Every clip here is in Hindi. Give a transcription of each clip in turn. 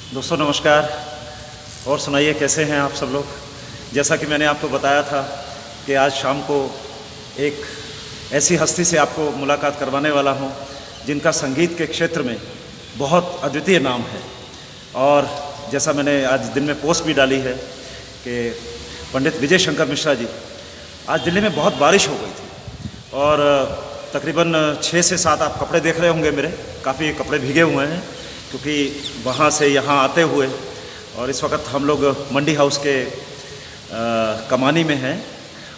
दोस्तों नमस्कार। और सुनाइए कैसे हैं आप सब लोग। जैसा कि मैंने आपको बताया था कि आज शाम को एक ऐसी हस्ती से आपको मुलाकात करवाने वाला हूं जिनका संगीत के क्षेत्र में बहुत अद्वितीय नाम है। और जैसा मैंने आज दिन में पोस्ट भी डाली है कि पंडित विजय शंकर मिश्रा जी, आज दिल्ली में बहुत बारिश हो गई थी और तकरीबन 6 से 7 आप कपड़े देख रहे होंगे मेरे, काफ़ी कपड़े भीगे हुए हैं क्योंकि वहाँ से यहाँ आते हुए। और इस वक्त हम लोग मंडी हाउस के कमानी में हैं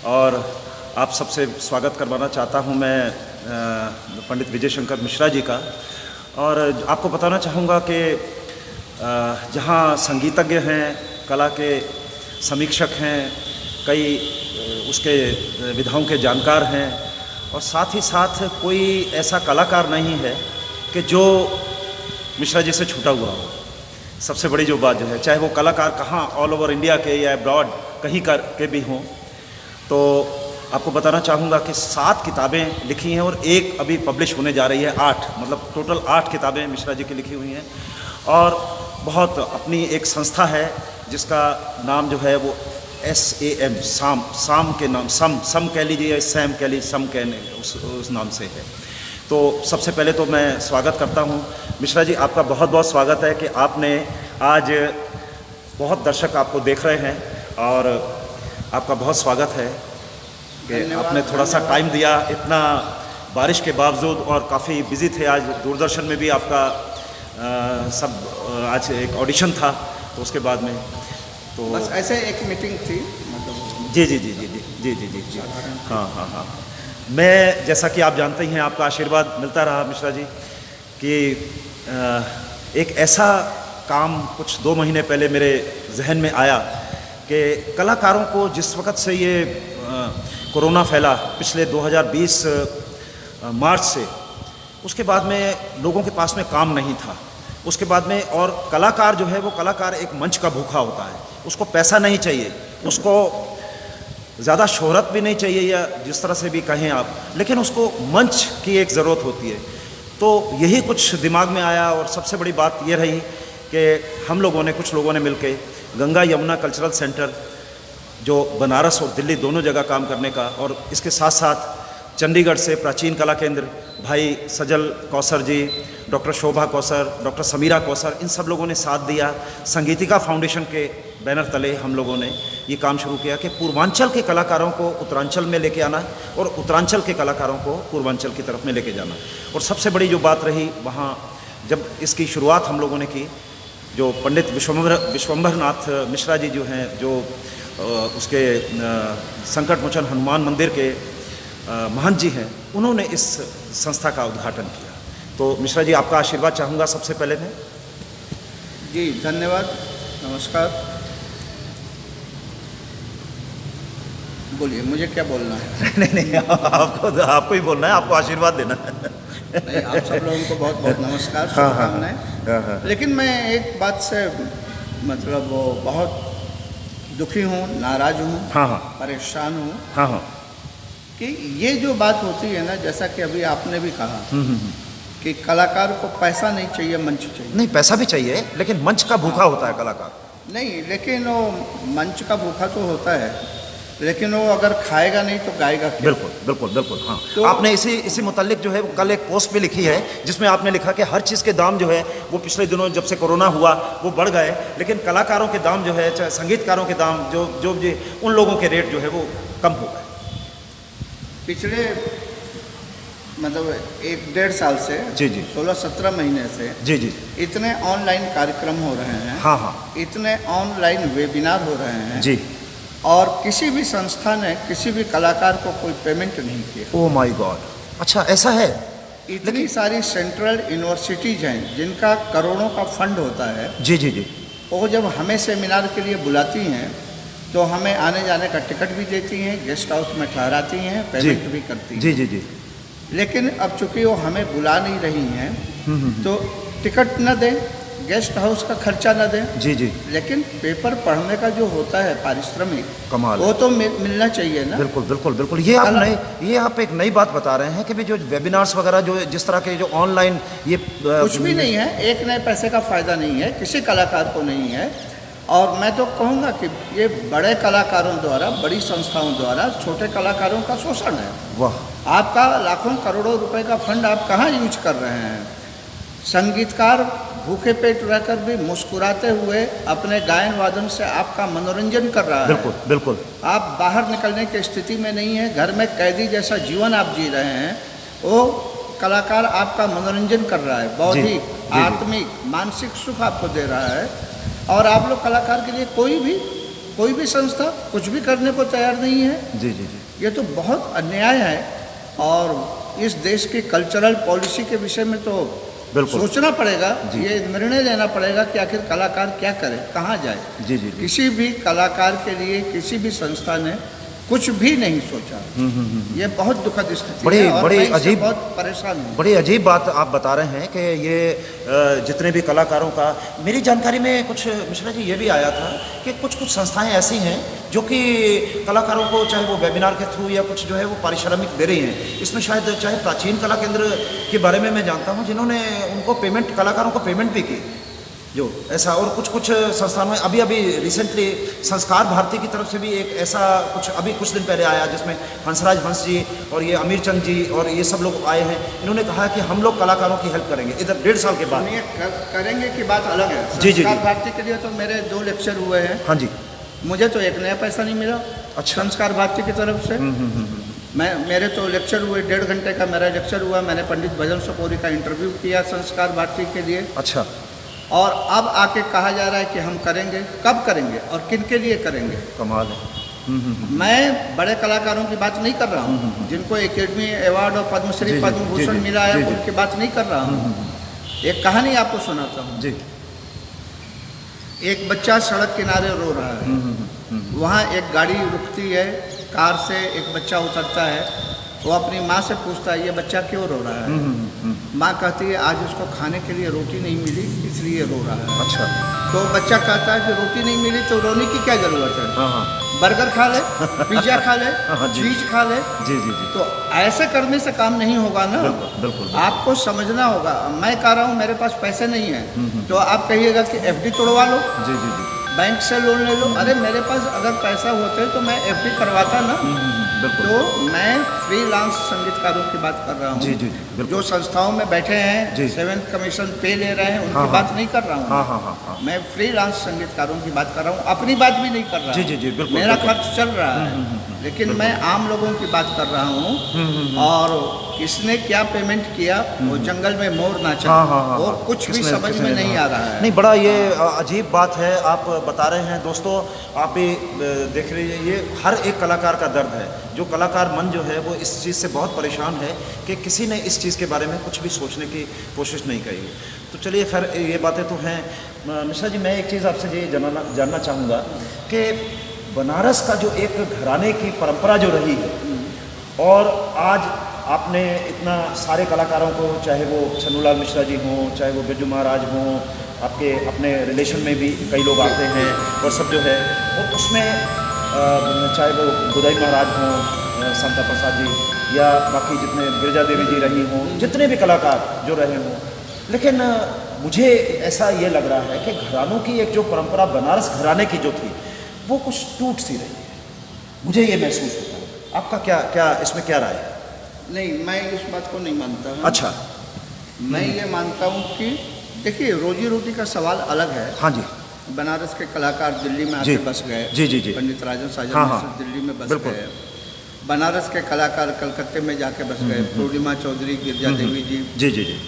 और आप सबसे स्वागत करवाना चाहता हूँ मैं पंडित विजय शंकर मिश्रा जी का। और आपको बताना चाहूँगा कि जहाँ संगीतज्ञ हैं, कला के समीक्षक हैं, कई उसके विधाओं के जानकार हैं और साथ ही साथ कोई ऐसा कलाकार नहीं है कि जो मिश्रा जी से छूटा हुआ हो। सबसे बड़ी जो बात जो है, चाहे वो कलाकार कहाँ ऑल ओवर इंडिया के या अब्रॉड कहीं कर के भी हों, तो आपको बताना चाहूँगा कि 7 किताबें लिखी हैं और एक अभी पब्लिश होने जा रही है। 8 मतलब टोटल 8 किताबें मिश्रा जी की लिखी हुई हैं। और बहुत अपनी एक संस्था है जिसका नाम जो है वो SAM, साम के नाम, सम कह लीजिए, सैम कह लीजिए, सम कहने उस नाम से है। तो सबसे पहले तो मैं स्वागत करता हूँ मिश्रा जी, आपका बहुत बहुत स्वागत है कि आपने आज, बहुत दर्शक आपको देख रहे हैं और आपका बहुत स्वागत है कि आपने थोड़ा सा टाइम दिया, इतना बारिश के बावजूद। और काफ़ी बिजी थे आज, दूरदर्शन में भी आपका आज एक ऑडिशन था, तो उसके बाद में तो बस ऐसे एक मीटिंग थी मतलब। जी जी जी जी जी जी जी जी जी हाँ। मैं, जैसा कि आप जानते ही हैं, आपका आशीर्वाद मिलता रहा मिश्रा जी कि एक ऐसा काम कुछ 2 महीने पहले मेरे जहन में आया कि कलाकारों को जिस वक़्त से ये कोरोना फैला, पिछले 2020 मार्च से, उसके बाद में लोगों के पास में काम नहीं था। उसके बाद में, और कलाकार जो है वो कलाकार एक मंच का भूखा होता है, उसको पैसा नहीं चाहिए, उसको ज़्यादा शोहरत भी नहीं चाहिए या जिस तरह से भी कहें आप, लेकिन उसको मंच की एक ज़रूरत होती है। तो यही कुछ दिमाग में आया और सबसे बड़ी बात ये रही कि हम लोगों ने, कुछ लोगों ने मिलके गंगा यमुना कल्चरल सेंटर, जो बनारस और दिल्ली दोनों जगह काम करने का, और इसके साथ साथ चंडीगढ़ से प्राचीन कला केंद्र भाई सजल कौसर जी, डॉक्टर शोभा कौसर, डॉक्टर समीरा कौसर, इन सब लोगों ने साथ दिया। संगीतिका फाउंडेशन के बैनर तले हम लोगों ने ये काम शुरू किया कि पूर्वांचल के कलाकारों को उत्तरांचल में लेके आना और उत्तरांचल के कलाकारों को पूर्वांचल की तरफ में लेके जाना। और सबसे बड़ी जो बात रही वहाँ, जब इसकी शुरुआत हम लोगों ने की, जो पंडित विश्वंभर नाथ मिश्रा जी जो हैं, जो उसके संकट मोचन हनुमान मंदिर के महंत जी हैं, उन्होंने इस संस्था का उद्घाटन किया। तो मिश्रा जी, आपका आशीर्वाद चाहूँगा सबसे पहले मैं। जी धन्यवाद, नमस्कार। बोलिए, मुझे क्या बोलना है? नहीं, आपको ही बोलना है, आपको आशीर्वाद देना है। नहीं, आप सब लोगों को बहुत बहुत नमस्कार, शुभकामनाएं। लेकिन मैं एक बात से मतलब वो बहुत दुखी हूँ, नाराज हूँ, परेशान हूँ कि ये जो बात होती है ना, जैसा कि अभी आपने भी कहा कि कलाकार को पैसा नहीं चाहिए, मंच चाहिए। नहीं, पैसा भी चाहिए, लेकिन मंच का भूखा होता है कलाकार। नहीं, लेकिन वो मंच का भूखा तो होता है, लेकिन वो अगर खाएगा नहीं तो गाएगा क्या? बिल्कुल बिल्कुल बिल्कुल। हाँ, तो आपने इसी मुतालिक जो है वो कल एक पोस्ट भी लिखी है जिसमें आपने लिखा कि हर चीज़ के दाम जो है वो पिछले दिनों जब से कोरोना हुआ वो बढ़ गए, लेकिन कलाकारों के दाम जो है, चाहे संगीतकारों के दाम, जो उन लोगों के रेट जो है वो कम हो गए। पिछले मतलब 1-1.5 साल से, जी जी, 16-17 महीने से, जी जी, इतने ऑनलाइन कार्यक्रम हो रहे हैं। हाँ, इतने ऑनलाइन वेबिनार हो रहे हैं जी, और किसी भी संस्था ने किसी भी कलाकार को कोई पेमेंट नहीं किया। ओह माय गॉड, अच्छा ऐसा है? इतनी सारी सेंट्रल यूनिवर्सिटीज हैं जिनका करोड़ों का फंड होता है। जी जी जी, वो जब हमें सेमिनार के लिए बुलाती हैं तो हमें आने जाने का टिकट भी देती हैं, गेस्ट हाउस में ठहराती हैं, पेमेंट भी करती हैं। जी जी जी। लेकिन अब चूंकि वो हमें बुला नहीं रही हैं तो टिकट न दें गेस्ट हाउस का खर्चा न दें, जी जी, लेकिन पेपर पढ़ने का जो होता है पारिश्रमिक, कमाल, वो तो मिलना चाहिए ना। बिल्कुल बिल्कुल बिल्कुल। ये आप एक नई बात बता रहे हैं कि भी जो वेबिनार्स वगैरह जो जिस तरह के जो ऑनलाइन ये कुछ भी नहीं है, एक नए पैसे का फ़ायदा नहीं है, किसी कलाकार को नहीं है। और मैं तो कहूँगा कि ये बड़े कलाकारों द्वारा, बड़ी संस्थाओं द्वारा छोटे कलाकारों का शोषण है। वाह, आपका लाखों करोड़ों रुपए का फंड आप कहाँ यूज कर रहे हैं? संगीतकार भूखे पेट रहकर भी मुस्कुराते हुए अपने गायन वादन से आपका मनोरंजन कर रहा है। बिल्कुल बिल्कुल। आप बाहर निकलने की स्थिति में नहीं है, घर में कैदी जैसा जीवन आप जी रहे हैं। वो कलाकार आपका मनोरंजन कर रहा है, बौद्धिक, आत्मिक, मानसिक सुख आपको दे रहा है। और आप लोग कलाकार के लिए कोई भी संस्था कुछ भी करने को तैयार नहीं है। जी जी जी, ये तो बहुत अन्याय है। और इस देश की कल्चरल पॉलिसी के विषय में तो सोचना पड़ेगा, ये निर्णय लेना पड़ेगा कि आखिर कलाकार क्या करे, कहाँ जाए। जी जी जी, किसी भी कलाकार के लिए किसी भी संस्था ने कुछ भी नहीं सोचा। ये बहुत दुखद स्थिति है और मैं इससे बहुत परेशान हूँ। बड़ी अजीब बात आप बता रहे हैं कि ये जितने भी कलाकारों का, मेरी जानकारी में कुछ मिश्रा जी ये भी आया था कि कुछ संस्थाएं ऐसी हैं जो कि कलाकारों को चाहे वो वेबिनार के थ्रू या कुछ जो है वो पारिश्रमिक दे रही हैं। इसमें शायद चाहे प्राचीन कला केंद्र के बारे में मैं जानता हूँ जिन्होंने उनको पेमेंट, कलाकारों को पेमेंट भी की जो ऐसा। और कुछ संस्थानों में अभी रिसेंटली संस्कार भारती की तरफ से भी एक ऐसा अभी कुछ दिन पहले आया जिसमें हंसराज हंस जी और ये अमीर चंद जी और ये सब लोग आए हैं। इन्होंने कहा कि हम लोग कलाकारों की हेल्प करेंगे इधर 1.5 साल के बाद। करेंगे की बात अलग है। जी जी, संस्कार भारती के लिए तो मेरे 2 लेक्चर हुए हैं। हाँ जी, मुझे तो एक नया पैसा नहीं मिला। अच्छा, संस्कार भारती की तरफ से मेरे तो लेक्चर हुए, 1.5 घंटे का मेरा लेक्चर हुआ। मैंने पंडित भजन सोपोरी का इंटरव्यू किया संस्कार भारती के लिए। अच्छा, और अब आके कहा जा रहा है कि हम करेंगे। कब करेंगे और किन के लिए करेंगे? कमाल है। मैं बड़े कलाकारों की बात नहीं कर रहा हूँ, जिनको एकेडमी अवार्ड और पद्मश्री, पद्म भूषण मिला है, उनकी बात नहीं कर रहा हूँ। एक कहानी आपको सुनाता हूँ जी। एक बच्चा सड़क किनारे रो रहा है। वहाँ एक गाड़ी रुकती है, कार से एक बच्चा उतरता है। वो अपनी माँ से पूछता है ये बच्चा क्यों रो रहा है? माँ कहती है आज उसको खाने के लिए रोटी नहीं मिली इसलिए रो रहा है। अच्छा, तो बच्चा कहता है कि रोटी नहीं मिली तो रोने की क्या जरूरत है? हाँ, बर्गर खा ले, पिज्जा खा ले, चीज खा ले। जी जी जी, तो ऐसे करने से काम नहीं होगा ना। बिल्कुल, आपको समझना होगा। मैं कह रहा हूँ मेरे पास पैसे नहीं है, तो आप कहिएगा कि एफडी तोड़वा लो, जी जी जी, बैंक से लोन ले लो। अरे मेरे पास अगर पैसा होते तो मैं एफडी करवाता ना। तो मैं फ्रीलांस संगीतकारों की बात कर रहा हूँ। जी जी जी, जो संस्थाओं में बैठे हैं, 7th कमीशन पे ले रहे हैं, उनकी बात नहीं कर रहा हूँ। मैं फ्रीलांस संगीतकारों की बात कर रहा हूँ, अपनी बात भी नहीं कर रहा। जी जी जी, बिल्कुल, मेरा खर्च चल रहा है, लेकिन मैं आम लोगों की बात कर रहा हूँ। और किसने क्या पेमेंट किया, वो जंगल में मोर नाचा, वो कुछ भी समझ में नहीं आ रहा है। नहीं, बड़ा ये अजीब बात है आप बता रहे हैं दोस्तों। आप भी देख रहे हैं, ये हर एक कलाकार का दर्द है। जो कलाकार मन जो है वो इस चीज़ से बहुत परेशान है कि किसी ने इस चीज़ के बारे में कुछ भी सोचने की कोशिश नहीं करी है। तो चलिए खैर ये बातें तो हैं। मिश्रा जी, मैं एक चीज़ आपसे ये जानना चाहूँगा कि बनारस का जो एक घराने की परंपरा जो रही है, और आज आपने इतना सारे कलाकारों को, चाहे वो छन्नूलाल मिश्रा जी हों, चाहे वो बिरजू महाराज हों, आपके अपने रिलेशन में भी कई लोग आते हैं और सब जो है वो उसमें चाहे वो गुदाई महाराज हों, शांता प्रसाद जी, या बाकी जितने गिरजा देवी जी रही हों, जितने भी कलाकार जो रहे हों, लेकिन मुझे ऐसा ये लग रहा है कि घरानों की एक जो परंपरा बनारस घराने की जो थी वो कुछ टूट सी रही है। मुझे ये महसूस होता है। आपका क्या इसमें क्या राय है? नहीं, मैं इस बात को नहीं मानता हूँ। अच्छा, मैं ये मानता हूँ कि देखिए, रोजी रोटी का सवाल अलग है। हाँ जी, बनारस के कलाकार दिल्ली में आके बस गए। जी जी जी, पंडित राजन साजन मिश्र दिल्ली में बस गए। बनारस के कलाकार कलकत्ते में जाके बस गए। पूर्णिमा चौधरी, गिरजा देवी जी, जी जी जी,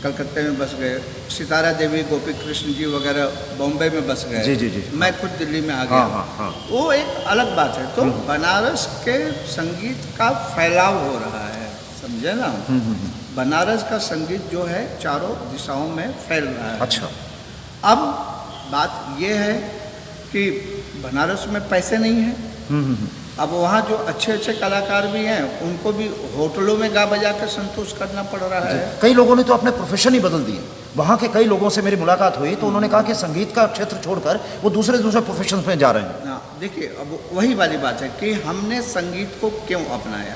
कलकत्ते में बस गए। सितारा देवी, गोपी कृष्ण जी वगैरह बॉम्बे में बस गए। जी जी जी, मैं खुद दिल्ली में आ गया। वो एक अलग बात है। तो बनारस के संगीत का फैलाव हो रहा है, समझे ना। बनारस का संगीत जो है चारों दिशाओं में फैल रहा है। अच्छा, अब बात ये है कि बनारस में पैसे नहीं हैं। अब वहाँ जो अच्छे अच्छे कलाकार भी हैं, उनको भी होटलों में गा बजा कर संतोष करना पड़ रहा है। कई लोगों ने तो अपने प्रोफेशन ही बदल दिए। वहाँ के कई लोगों से मेरी मुलाकात हुई तो उन्होंने कहा कि संगीत का क्षेत्र छोड़कर वो दूसरे प्रोफेशन में जा रहे हैं। देखिए, अब वही वाली बात है कि हमने संगीत को क्यों अपनाया।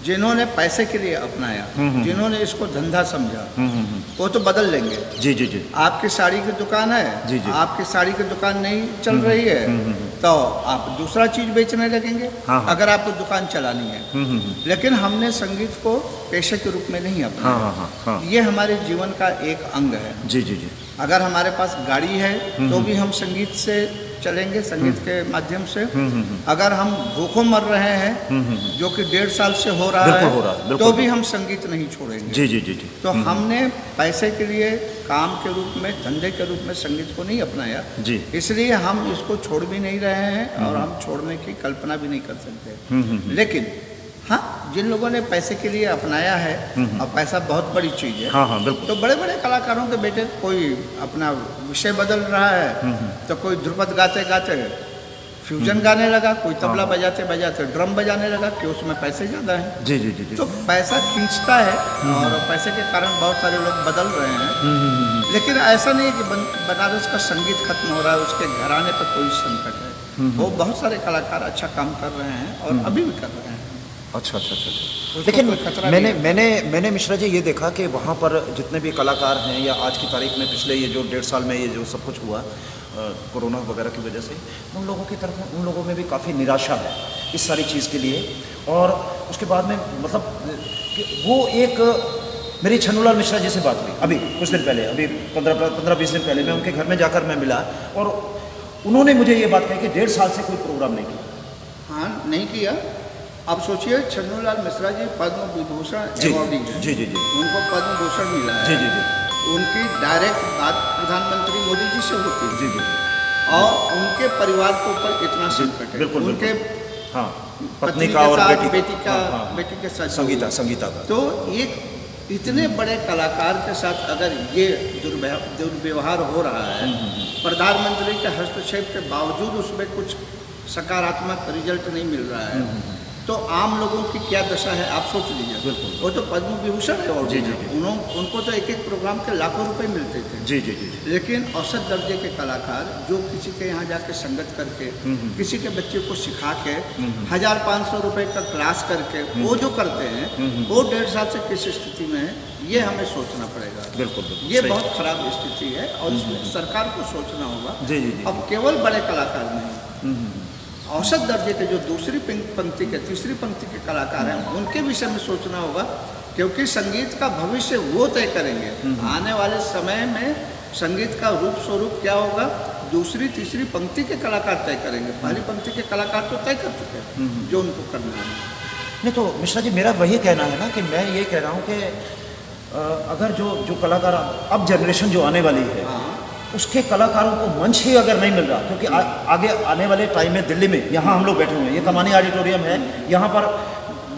जिन्होंने पैसे के लिए अपनाया, जिन्होंने इसको धंधा समझा, वो तो बदल लेंगे। जी जी जी। आपकी साड़ी की दुकान है, जी जी। आपकी साड़ी की दुकान नहीं चल रही है तो आप दूसरा चीज बेचने लगेंगे। हाँ, हाँ। अगर आपको दुकान चलानी है। लेकिन हमने संगीत को पेशे के रूप में नहीं अपनाया। हाँ, हाँ, हाँ। ये हमारे जीवन का एक अंग है। जी जी जी। अगर हमारे पास गाड़ी है तो भी हम संगीत से चलेंगे, संगीत के माध्यम से। अगर हम भूखों मर रहे हैं जो कि 1.5 साल से हो रहा है तो भी हम संगीत नहीं छोड़ेंगे। जी जी जी जी। तो हमने पैसे के लिए, काम के रूप में, धंधे के रूप में संगीत को नहीं अपनाया जी। इसलिए हम इसको छोड़ भी नहीं रहे हैं और हम छोड़ने की कल्पना भी नहीं कर सकते। लेकिन हाँ, जिन लोगों ने पैसे के लिए अपनाया है, और पैसा बहुत बड़ी चीज़ है। हाँ हाँ बिल्कुल। तो बड़े बड़े कलाकारों के बेटे, कोई अपना विषय बदल रहा है तो कोई ध्रुपद गाते गाते फ्यूजन गाने लगा, कोई तबला बजाते बजाते ड्रम बजाने लगा कि उसमें पैसे ज़्यादा हैं। जी जी जी जी। तो पैसा खींचता है और पैसे के कारण बहुत सारे लोग बदल रहे हैं। लेकिन ऐसा नहीं है कि बनारस का संगीत खत्म हो रहा है, उसके घराने पर कोई संकट है। वो बहुत सारे कलाकार अच्छा काम कर रहे हैं और अभी भी कर रहे हैं। अच्छा अच्छा अच्छा। लेकिन मैंने मिश्रा जी ये देखा कि वहाँ पर जितने भी कलाकार हैं या आज की तारीख में पिछले ये जो 1.5 साल में ये जो सब कुछ हुआ कोरोना वगैरह की वजह से, उन लोगों की तरफ, उन लोगों में भी काफ़ी निराशा है इस सारी चीज़ के लिए। और उसके बाद में मतलब कि वो एक मेरी छन्नूलाल मिश्रा जी से बात हुई अभी कुछ दिन पहले, अभी 15-20 दिन पहले मैं उनके घर में जाकर मैं मिला और उन्होंने मुझे ये बात कही कि 1.5 साल से कोई प्रोग्राम नहीं किया। हाँ, नहीं किया। आप सोचिए, छन्नूलाल मिश्रा जी पद्म विभूषण अवॉर्डी हैं। जी जी जी। उनको पद्म भूषण मिला है। जी जी जी। उनकी डायरेक्ट बात प्रधानमंत्री मोदी जी से होती है। जी जी। और उनके परिवार के ऊपर इतना संकट है। बिल्कुल उनके हाँ, पत्नी का और बेटी के साथ संगीता का। तो एक इतने बड़े कलाकार के साथ अगर ये दुर्व्यवहार हो रहा है, प्रधानमंत्री के हस्तक्षेप के बावजूद उसमें कुछ सकारात्मक रिजल्ट नहीं मिल रहा है, तो आम लोगों की क्या दशा है आप सोच लीजिए। बिल्कुल। वो तो पद्म विभूषण है और जी जी जी। उनको तो एक प्रोग्राम के लाखों रुपए मिलते थे। जी जी जी। लेकिन औसत दर्जे के कलाकार जो किसी के यहाँ जाके संगत करके, किसी के बच्चे को सिखा के 1500 रुपए का क्लास करके वो जो करते हैं, वो 1.5 साल से किस स्थिति में है ये हमें सोचना पड़ेगा। बिल्कुल। ये बहुत खराब स्थिति है और इसमें सरकार को सोचना होगा। जी जी जी। अब केवल बड़े कलाकार नहीं, औसत दर्जे के जो दूसरी पंक्ति के, तीसरी पंक्ति के कलाकार हैं, उनके विषय में सोचना होगा, क्योंकि संगीत का भविष्य वो तय करेंगे। आने वाले समय में संगीत का रूप स्वरूप क्या होगा, दूसरी तीसरी पंक्ति के कलाकार तय करेंगे। पहली पंक्ति के कलाकार तो तय कर चुके हैं जो उनको करना है। नहीं तो मिश्रा जी, मेरा वही कहना है ना कि मैं ये कह रहा हूँ कि अगर जो कलाकार अब जनरेशन जो आने वाली है, उसके कलाकारों को मंच ही अगर नहीं मिल रहा, क्योंकि आगे आने वाले टाइम में दिल्ली में, यहाँ हम लोग बैठे हुए हैं, ये कमानी ऑडिटोरियम है, यहाँ पर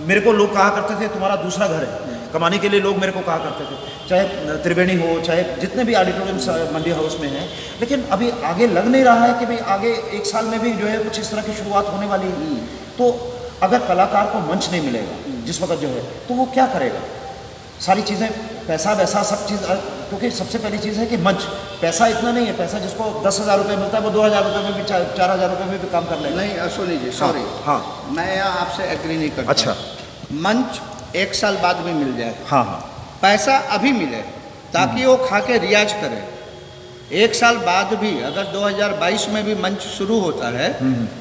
मेरे को लोग कहा करते थे तुम्हारा दूसरा घर है। कमानी के लिए लोग मेरे को कहा करते थे, चाहे त्रिवेणी हो, चाहे जितने भी ऑडिटोरियम मंडी हाउस में हैं। लेकिन अभी आगे लग नहीं रहा है कि भाई आगे 1 साल में भी जो है कुछ इस तरह की शुरुआत होने वाली है। तो अगर कलाकार को मंच नहीं मिलेगा जिस वक्त जो है, तो वो क्या करेगा? सारी चीज़ें, पैसा वैसा सब चीज़, क्योंकि सबसे पहली चीज़ है कि मंच, पैसा इतना नहीं है। पैसा जिसको 10,000 रुपये मिलता है वो 2,000 रुपये में भी 4,000 रुपये में भी काम कर लेगा। नहीं सुनी जी, सॉरी, हाँ, मैं यहाँ आपसे एग्री नहीं करता। अच्छा, मंच 1 साल बाद भी मिल जाए, हाँ हाँ, पैसा अभी मिले ताकि वो खा के रियाज करे। 1 साल बाद भी अगर 2022 में भी मंच शुरू होता है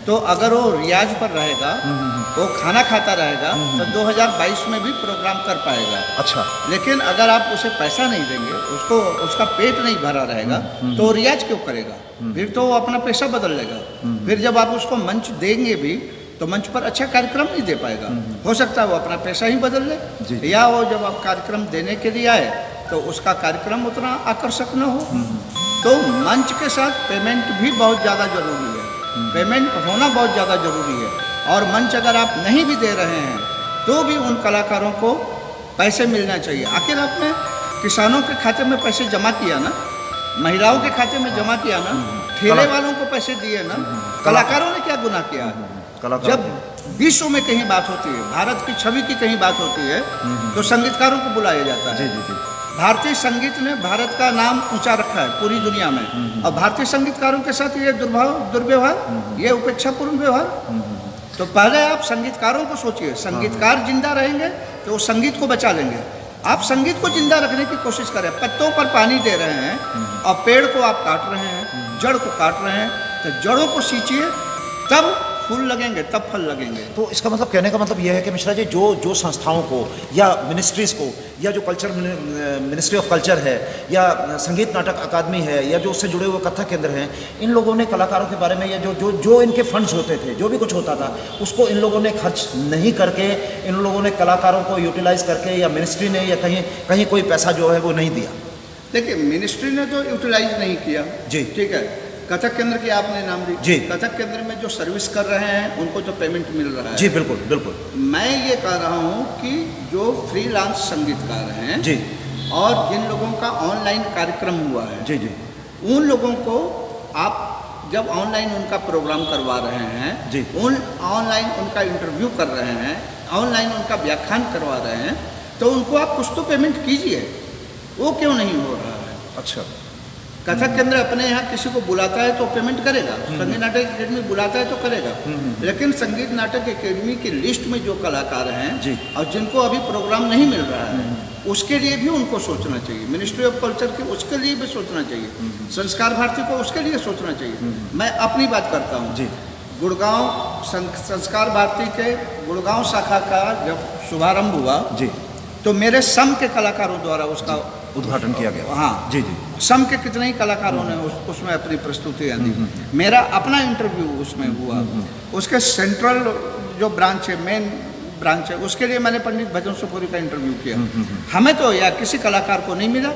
तो अगर वो रियाज पर रहेगा, वो खाना खाता रहेगा, तो 2022 में भी प्रोग्राम कर पाएगा। अच्छा। लेकिन अगर आप उसे पैसा नहीं देंगे, उसका पेट नहीं भरा रहेगा, तो वो रियाज क्यों करेगा? फिर तो वो अपना पेशा बदल लेगा। फिर जब आप उसको मंच देंगे भी तो मंच पर अच्छा कार्यक्रम नहीं दे पाएगा। हो सकता है वो अपना पेशा ही बदल ले, या वो जब आप कार्यक्रम देने के लिए आए तो उसका कार्यक्रम उतना आकर्षक न हो। तो मंच के साथ पेमेंट भी बहुत ज़्यादा जरूरी है, पेमेंट होना बहुत ज़्यादा जरूरी है। और मंच अगर आप नहीं भी दे रहे हैं तो भी उन कलाकारों को पैसे मिलना चाहिए। आखिर आपने किसानों के खाते में पैसे जमा किया ना, महिलाओं के खाते में जमा किया ना, ठेले वालों को पैसे दिए ना, कलाकारों ने क्या गुनाह किया है? जब विश्व में कहीं बात होती है, भारत की छवि की कहीं बात होती है, तो संगीतकारों को बुलाया जाता है। भारतीय संगीत ने भारत का नाम ऊंचा रखा है पूरी दुनिया में, और भारतीय संगीतकारों के साथ ये दुर्व्यवहार, ये उपेक्षापूर्ण व्यवहार। तो पहले आप संगीतकारों को सोचिए, संगीतकार जिंदा रहेंगे तो वो संगीत को बचा लेंगे। आप संगीत को जिंदा रखने की कोशिश करें, पत्तों पर पानी दे रहे हैं और पेड़ को आप काट रहे हैं, जड़ को काट रहे हैं, तो जड़ों को सींचिए, तब फूल लगेंगे, तब फल लगेंगे। तो इसका मतलब, कहने का मतलब यह है कि मिश्रा जी, जो संस्थाओं को या मिनिस्ट्रीज़ को या जो कल्चर मिनिस्ट्री ऑफ कल्चर है या संगीत नाटक अकादमी है या जो उससे जुड़े हुए कथक केंद्र हैं, इन लोगों ने कलाकारों के बारे में या जो इनके फंड्स होते थे, जो भी कुछ होता था, उसको इन लोगों ने खर्च नहीं करके, इन लोगों ने कलाकारों को यूटिलाइज करके, या मिनिस्ट्री ने या कहीं कोई पैसा जो है वो नहीं दिया। देखिए, मिनिस्ट्री ने तो यूटिलाइज नहीं किया जी, ठीक है। कथक केंद्र की आपने नाम ली जी, कथक केंद्र में जो सर्विस कर रहे हैं उनको तो पेमेंट मिल रहा है। जी बिल्कुल बिल्कुल। मैं ये कह रहा हूँ कि जो फ्रीलांस संगीतकार हैं जी, और जिन लोगों का ऑनलाइन कार्यक्रम हुआ है, जी जी, उन लोगों को आप जब ऑनलाइन उनका प्रोग्राम करवा रहे हैं जी, उन ऑनलाइन उनका इंटरव्यू कर रहे हैं, ऑनलाइन उनका व्याख्यान करवा रहे हैं, तो उनको आप कुछ तो पेमेंट कीजिए। वो क्यों नहीं हो रहा है? अच्छा, कथक केंद्र अपने यहाँ किसी को बुलाता है तो पेमेंट करेगा, संगीत नाटक अकेडमी बुलाता है तो करेगा, लेकिन संगीत नाटक अकेडमी की लिस्ट में जो कलाकार हैं और जिनको अभी प्रोग्राम नहीं मिल रहा है, उसके लिए भी उनको सोचना चाहिए। मिनिस्ट्री ऑफ कल्चर के उसके लिए भी सोचना चाहिए, संस्कार भारती को उसके लिए सोचना चाहिए। मैं अपनी बात करता हूँ, गुड़गांव संस्कार भारती के गुड़गांव शाखा का जब शुभारंभ हुआ जी, तो मेरे सम के कलाकारों द्वारा उसका उद्घाटन किया गया। हाँ जी जी, सम के कितने ही कलाकारों ने उसमें अपनी प्रस्तुतियाँ दी। मेरा अपना इंटरव्यू उसमें हुआ। उसके सेंट्रल जो ब्रांच है, मेन ब्रांच है, उसके लिए मैंने पंडित भजन सुपुरी का इंटरव्यू किया। हमें तो या किसी कलाकार को नहीं मिला।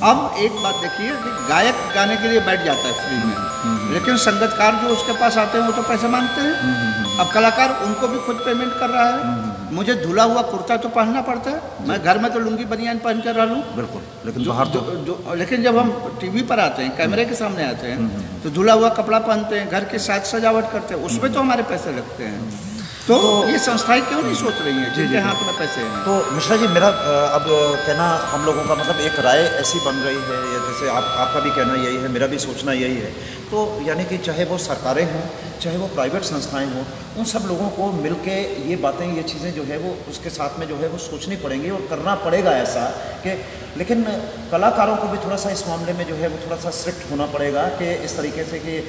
अब एक बात देखिए कि गायक गाने के लिए बैठ जाता है फ्री में, लेकिन संगीतकार जो उसके पास आते हैं वो तो पैसे मांगते हैं। अब कलाकार उनको भी खुद पेमेंट कर रहा है। मुझे धुला हुआ कुर्ता तो पहनना पड़ता है, मैं घर में तो लुंगी बनियान पहन कर रह लूँ। बिल्कुल, लेकिन बाहर लेकिन जब हम टीवी पर आते हैं, कैमरे के सामने आते हैं, तो धुला हुआ कपड़ा पहनते हैं, घर के साथ सजावट करते हैं, उसमें तो हमारे पैसे लगते हैं। तो ये संस्थाएं क्यों नहीं सोच रही हैं जिनके हाथ में पैसे हैं? तो मिश्रा जी, मेरा अब कहना हम लोगों का मतलब एक राय ऐसी बन रही है, या जैसे आपका भी कहना यही है, मेरा भी सोचना यही है, तो यानी कि चाहे वो सरकारें हों, चाहे वो प्राइवेट संस्थाएं हों, उन सब लोगों को मिलके ये बातें, ये चीज़ें जो है वो उसके साथ में जो है वो सोचनी पड़ेंगी और करना पड़ेगा ऐसा कि, लेकिन कलाकारों को भी थोड़ा सा इस मामले में जो है वो थोड़ा सा स्ट्रिक्ट होना पड़ेगा कि इस तरीके से कि,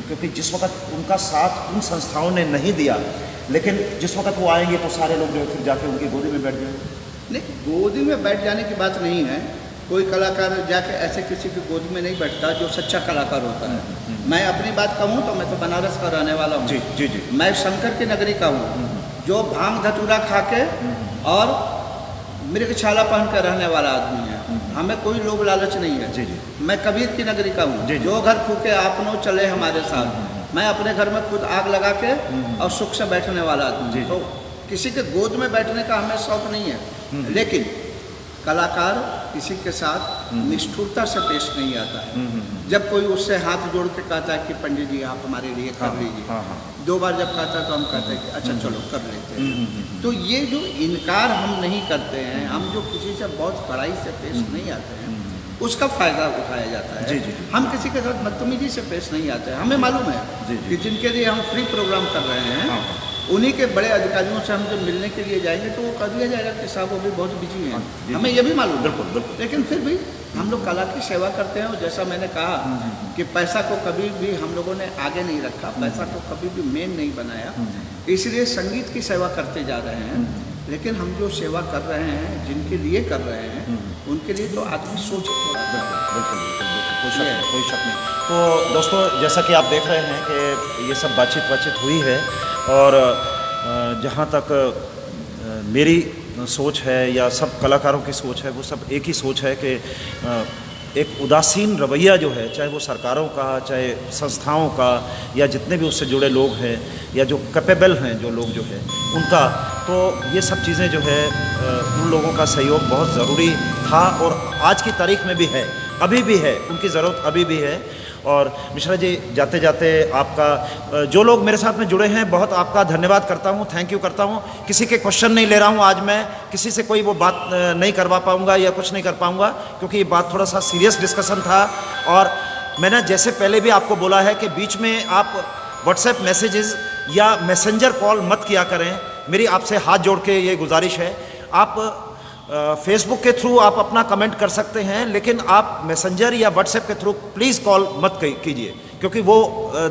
क्योंकि जिस वक्त उनका साथ उन संस्थाओं ने नहीं दिया, लेकिन जिस वक्त वो आएंगे तो सारे लोग जो है फिर जाके उनकी गोदी में बैठ जाएंगे। नहीं, गोदी में बैठ जाने की बात नहीं है। कोई कलाकार जाके ऐसे किसी की गोदी में नहीं बैठता जो सच्चा कलाकार होता है। मैं अपनी बात कहूँ तो मैं तो बनारस का रहने वाला हूँ। जी जी जी, मैं शंकर की नगरी का हूँ, जो भांग धतूरा खा के और मृगछाला पहन कर रहने वाला आदमी है। हमें कोई लोभ लालच नहीं है। जी जी, मैं कबीर की नगरी का हूँ, जो घर फूके आपनो चले हमारे साथ। मैं अपने घर में खुद आग लगा के और सुख से बैठने वाला आदमी। तो किसी के गोद में बैठने का हमें शौक नहीं है, लेकिन कलाकार किसी के साथ निष्ठुरता से पेश नहीं आता है। जब कोई उससे हाथ जोड़ के कहता है कि पंडित जी आप हमारे लिए कर लीजिए, 2 बार जब कहता है तो हम कहते हैं कि अच्छा चलो कर लेते हैं। तो ये जो इनकार हम नहीं करते हैं, हम जो किसी से बहुत कड़ाई से पेश नहीं आते हैं, उसका फ़ायदा उठाया जाता है। जी जी, हम किसी के साथ बदतमीजी से पेश नहीं आते हैं। हमें मालूम है कि जिनके लिए हम फ्री प्रोग्राम कर रहे हैं, उन्हीं के बड़े अधिकारियों से हम जब मिलने के लिए जाएंगे तो वो कह दिया जाएगा कि साहब वो भी बहुत बिजी हैं। हमें ये भी मालूम है। बिल्कुल बिल्कुल, लेकिन फिर भी हम लोग कला की सेवा करते हैं। और जैसा मैंने कहा कि पैसा को कभी भी हम लोगों ने आगे नहीं रखा, पैसा को कभी भी मेन नहीं बनाया, इसलिए संगीत की सेवा करते जा रहे हैं। लेकिन हम जो सेवा कर रहे हैं, जिनके लिए कर रहे हैं, उनके लिए तो आदमी सोचे थोड़ा सा। बिल्कुल बिल्कुल, कोई शक नहीं। तो दोस्तों, जैसा कि आप देख रहे हैं कि ये सब बातचीत हुई है, और जहाँ तक मेरी सोच है या सब कलाकारों की सोच है, वो सब एक ही सोच है कि एक उदासीन रवैया जो है, चाहे वो सरकारों का, चाहे संस्थाओं का, या जितने भी उससे जुड़े लोग हैं या जो कैपेबल हैं जो लोग जो है उनका, तो ये सब चीज़ें जो है उन लोगों का सहयोग बहुत ज़रूरी था और आज की तारीख में भी है। अभी भी है, उनकी ज़रूरत अभी भी है। और मिश्रा जी, जाते जाते आपका जो लोग मेरे साथ में जुड़े हैं, बहुत आपका धन्यवाद करता हूँ, थैंक यू करता हूँ। किसी के क्वेश्चन नहीं ले रहा हूँ आज मैं, किसी से कोई वो बात नहीं करवा पाऊँगा या कुछ नहीं कर पाऊँगा, क्योंकि ये बात थोड़ा सा सीरियस डिस्कशन था। और मैंने जैसे पहले भी आपको बोला है कि बीच में आप व्हाट्सएप मैसेजेस या मैसेंजर कॉल मत किया करें। मेरी आपसे हाथ जोड़ के ये गुजारिश है। आप फेसबुक के थ्रू आप अपना कमेंट कर सकते हैं, लेकिन आप मैसेंजर या व्हाट्सएप के थ्रू प्लीज़ कॉल मत कीजिए, क्योंकि वो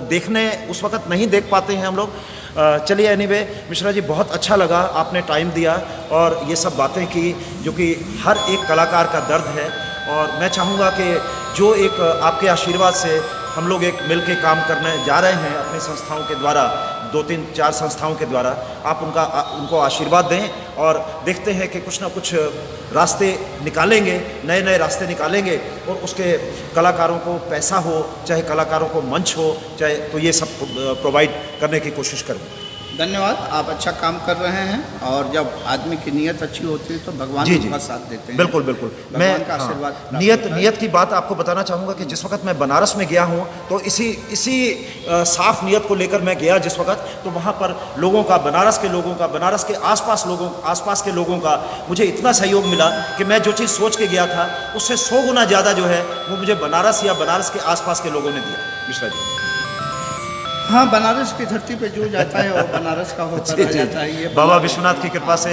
देखने उस वक्त नहीं देख पाते हैं हम लोग। चलिए, एनीवे मिश्रा जी, बहुत अच्छा लगा, आपने टाइम दिया और ये सब बातें की जो कि हर एक कलाकार का दर्द है। और मैं चाहूँगा कि जो एक आपके आशीर्वाद से हम लोग एक मिल के काम करने जा रहे हैं अपनी संस्थाओं के द्वारा, 2-3-4 संस्थाओं के द्वारा, आप उनको आशीर्वाद दें और देखते हैं कि कुछ ना कुछ रास्ते निकालेंगे, नए नए रास्ते निकालेंगे। और उसके कलाकारों को पैसा हो, चाहे कलाकारों को मंच हो, चाहे तो ये सब प्रोवाइड करने की कोशिश करूँ। धन्यवाद, आप अच्छा काम कर रहे हैं। और जब आदमी की नीयत अच्छी होती है तो भगवान जी, उसका साथ देते हैं। बिल्कुल बिल्कुल। भगवान का आशीर्वाद नियत की बात आपको बताना चाहूँगा कि जिस वक्त मैं बनारस में गया हूँ, तो इसी साफ नियत को लेकर मैं गया जिस वक्त, तो वहाँ पर लोगों का, बनारस के लोगों का, बनारस के आसपास के लोगों का मुझे इतना सहयोग मिला कि मैं जो चीज़ सोच के गया था उससे 100 गुना ज़्यादा जो है वो मुझे बनारस या बनारस के आसपास के लोगों ने दिया। मिश्रा जी, हाँ, बनारस की धरती पे जो जाता है वो बनारस का होकर रह जाता है। ये बाबा विश्वनाथ की कृपा से,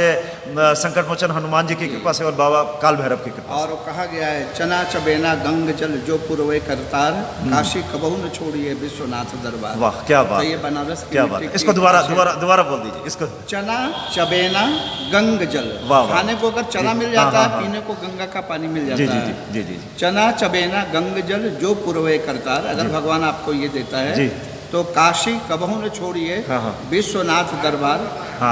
संकट मोचन हनुमान जी की कृपा से और बाबा काल भैरव की कृपा से। और कहा गया है, चना चबेना गंग जल जो पुरवे करतार, काशी कबहू न छोड़िए विश्वनाथ दरबार। वाह, क्या बात, तो ये बनारस की क्या बात। इसको दोबारा बोल दीजिए इसको। चना चबेना गंग जल। वाह, वाह। खाने को अगर चना मिल जाता है, पीने को गंगा का पानी मिल जाता है। जी जी। चना चबेना गंग जल जो पुरवे करतार, अगर भगवान आपको ये देता है तो काशी कबहू न छोड़िए विश्वनाथ दरबार।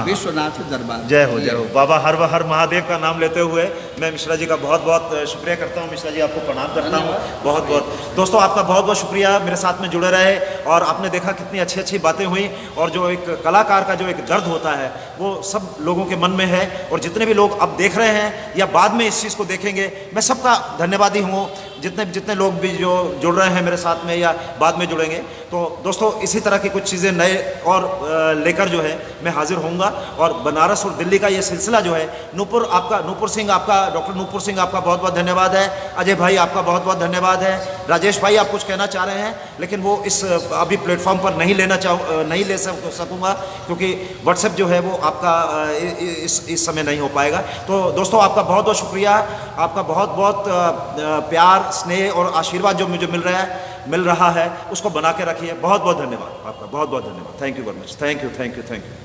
विश्वनाथ दरबार। जय हो बाबा। हर महादेव का नाम लेते हुए मैं मिश्रा जी का बहुत बहुत शुक्रिया करता हूँ। मिश्रा जी, आपको प्रणाम करता हूँ बहुत बहुत। दोस्तों, आपका बहुत बहुत शुक्रिया, मेरे साथ में जुड़े रहे। और आपने देखा कितनी अच्छी अच्छी बातें हुई, और जो एक कलाकार का जो एक दर्द होता है वो सब लोगों के मन में है। और जितने भी लोग अब देख रहे हैं या बाद में इस चीज़ को देखेंगे, मैं सबका धन्यवादी हूँ। जितने लोग भी जो जुड़ रहे हैं मेरे साथ में या बाद में जुड़ेंगे, तो दोस्तों इसी तरह की कुछ चीज़ें नए और लेकर जो है मैं हाजिर होऊंगा। और बनारस और दिल्ली का ये सिलसिला जो है, नूपुर सिंह आपका, डॉक्टर नूपुर सिंह आपका बहुत बहुत धन्यवाद है। अजय भाई, आपका बहुत बहुत धन्यवाद है। राजेश भाई, आप कुछ कहना चाह रहे हैं, लेकिन वो इस अभी प्लेटफॉर्म पर नहीं ले सकूँगा, क्योंकि व्हाट्सएप जो है वो आपका इस समय नहीं हो पाएगा। तो दोस्तों, आपका बहुत बहुत शुक्रिया, आपका बहुत बहुत प्यार, स्नेह और आशीर्वाद जो मुझे मिल रहा है उसको बना के रखिए। बहुत बहुत धन्यवाद आपका, बहुत बहुत धन्यवाद। Thank you very much. Thank you.